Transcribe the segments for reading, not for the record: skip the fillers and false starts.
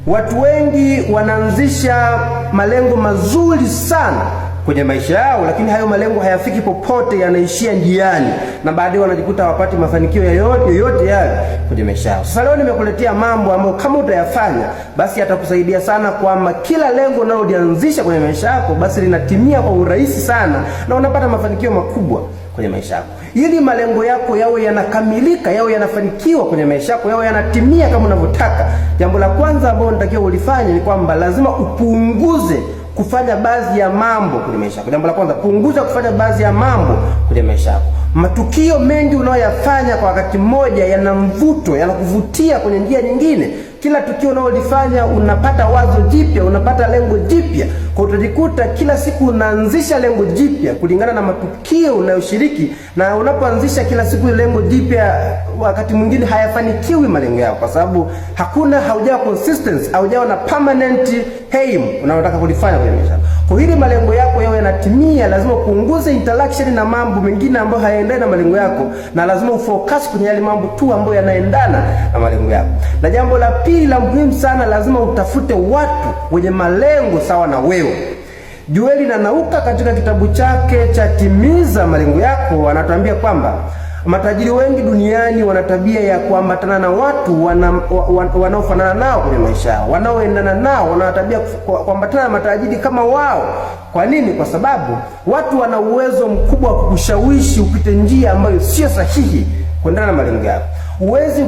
Watu wengi wanaanzisha malengo mazuri sana kwenye maisha yao, lakini hayo malengo hayafiki popote, yanaishia njiani, na baadaye wanajikuta hawapati mafanikio yoyote yale kwenye maisha yao. Sasa leo nimekuletea mambo ambayo kama utayafanya, basi yatakusaidia sana, kwamba kila lengo unalolianzisha kwenye maisha yako basi linatimia kwa urahisi sana, na unapata mafanikio makubwa kwenye maisha yako. Ili malengo yako yawe yanakamilika, yawe yanafanikiwa kwenye maisha yako, yawe yanatimia kama unavyotaka, jambo la kwanza ambalo unatakiwa ulifanye ni kwamba lazima upunguze kufanya baadhi ya mambo kwenye maisha yako. Jambo la kwanza, punguza kufanya baadhi ya mambo kwenye maisha yako. Matukio mengi unayoyafanya kwa wakati mmoja yana mvuto, yanakuvutia kwenye njia nyingine. Kila tukio unalolifanya unapata wazo jipya, unapata lengo jipya. Kwa utajikuta kila siku unaanzisha lengo jipya kulingana na matukio unayoshiriki, na unapoanzisha kila siku lengo jipya, wakati mwingine hayafanikiwi malengo yako, kwa sababu haujawa consistency, haujawa na permanent aim unayotaka kulifanya kwenye maisha. Kwa hili malengo yako yawe yanatimia, lazima upunguze interaction na mambo mengine ambayo hayaendani na malengo yako, na lazima ufocus kwenye yale mambo tu ambayo yanaendana na malengo yako. Na jambo la pili la muhimu sana, lazima utafute watu wenye malengo sawa na wewe. Joel Nanauka katika kitabu chake cha Timiza Malengo Yako anatuambia kwamba matajiri wengi duniani wana tabia ya kuambatana na watu wanaofanana nao kwenye maisha yao, wanaoendana nao, wana tabia kuambatana na matajiri kama wao. Kwa nini? Kwa sababu watu wana uwezo mkubwa wa kukushawishi upite njia ambayo sio sahihi kuendana na malengo yako. Uwezi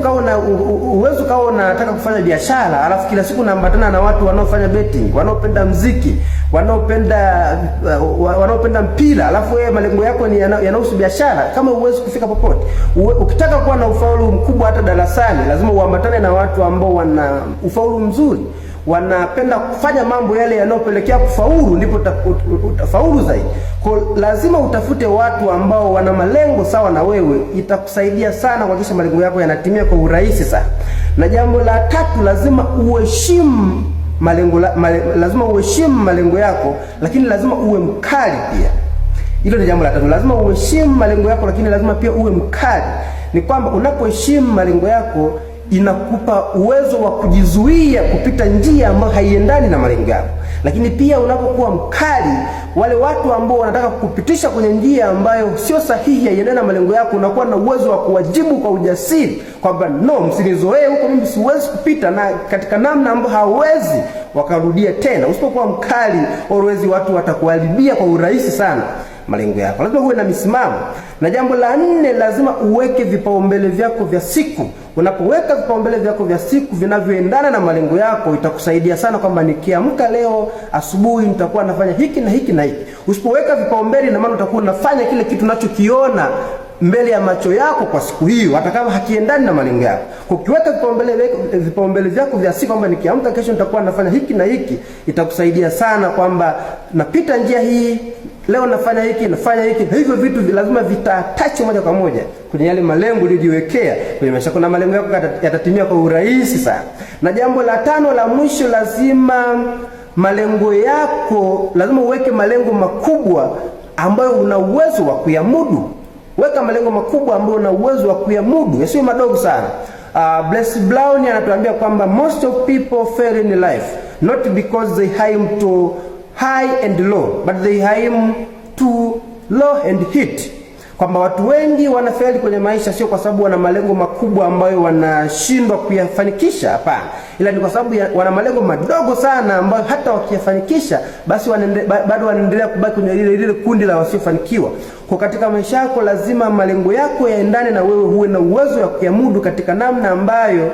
ukawa unataka kufanya biashara, alafu kila siku unaambatana na watu wanaofanya betting, wanaopenda muziki, wanaopenda mpira, alafu wewe malengo yako ni yanahusu biashara. Kama uwezi kufika popote. Ukitaka kuwa na ufaulu mkubwa hata darasani, lazima uambatane na watu ambao wana ufaulu mzuri, wanapenda kufanya mambo yale yanayopelekea kufaulu, ndipo utafaulu zaidi. Kwa lazima utafute watu ambao wana malengo sawa na wewe, itakusaidia sana kuhakikisha malengo yako yanatimia kwa urahisi sana. Na jambo la tatu, lazima uheshimu malengo yako, lakini lazima uwe mkali pia. Hilo ni jambo la tatu, lazima uheshimu malengo yako, lakini lazima pia uwe mkali. Ni kwamba unapoheshimu malengo yako, inakupa uwezo wa kujizuia kupita njia ambayo haiendani na malengo yako. Lakini pia unapokuwa mkali, wale watu ambao wanataka kukupitisha kwenye njia ambayo sio sahihi, haiendani na malengo yako, unakuwa na uwezo wa kuwajibu kwa ujasiri kwamba no, msinizoee huko, mimi siwezi kupita, na katika namna ambayo hawezi wakarudia tena. Usipokuwa mkali, always watu watakuharibia kwa urahisi sana malengo yako. Lazima uwe na misimamo. Na jambo la nne, lazima uweke vipaumbele vyako vya siku. Unapoweka vipaumbele vyako vya siku vinavyoendana na malengo yako, itakusaidia sana kwamba nikiamka leo asubuhi nitakuwa nafanya hiki na hiki na hiki. Usipoweka vipaumbele, na maana utakuwa unafanya kile kitu unachokiona mbele ya macho yako kwa siku hiyo, hata kama hakiendani na malengo yako. Ukiweka vipaumbele vyako vya siku kwamba nikiamka kesho nitakuwa nafanya hiki na hiki, itakusaidia sana kwamba napita njia hii, leo nafanya hiki, nafanya hiki. Hivyo vitu lazima vitatachi moja kwa moja kwenye yale malengo uliyojiwekea kwenye maisha yako, na malengo yako yatatimia kwa urahisi sana. Na jambo la tano la mwisho, lazima malengo yako, lazima uweke malengo makubwa ambayo una uwezo wa kuyamudu. Weka malengo makubwa ambayo una uwezo wa kuyamudu, yasiwe madogo sana. Bless Brown anatuambia kwamba most of people fail in life not because they aim to high and low, but they aim to low and hit. Kwamba watu wengi wanafeli kwenye maisha sio kwa sababu wana malengo makubwa ambayo wanashindwa kuyafanikisha, hapana, ila ni kwa sababu wana malengo madogo sana ambayo hata wakiyafanikisha basi bado wanaendelea kubaki kwenye lile kundi la wasiofanikiwa. Kwa katika maisha yako, lazima malengo yako yaendane na wewe, huwe na uwezo wa kuyamudu katika namna ambayo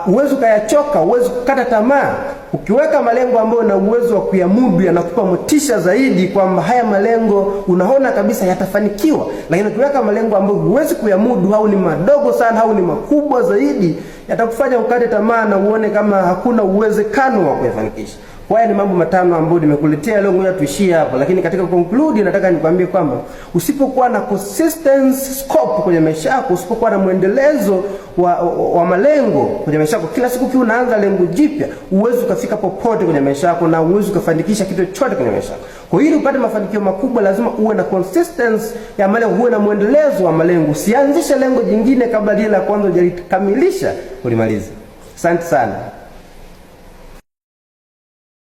uwezo kayachoka, uwezo kukata tamaa. Ukiweka malengo ambayo una uwezo wa kuyamudu, yanakupa motisha zaidi kwamba haya malengo unaona kabisa yatafanikiwa. Lakini ukiweka malengo ambayo huwezi kuyamudu, au ni madogo sana au ni makubwa zaidi, yatakufanya ukate tamaa na uone kama hakuna uwezekano wa kuyafanikisha. Haya ni mambo matano ambayo nimekuletea leo, ngoja tuishie hapo. Lakini katika conclude, nataka nikwambie kwamba usipokuwa na consistent scope kwenye maisha yako, usipokuwa na muendelezo wa malengo kwenye maisha yako, kila siku ukiwa unaanza lengo jipya, uwezo ukafika popote kwenye maisha yako, na uwezo ukafanikisha kitu chochote kwenye maisha yako. Kwa hiyo upate mafanikio makubwa, lazima uwe na consistency ya malengo, uwe na muendelezo wa malengo. Usianzishe lengo jingine kabla lile la kwanza hujalikamilisha ulimalize. Asante sana.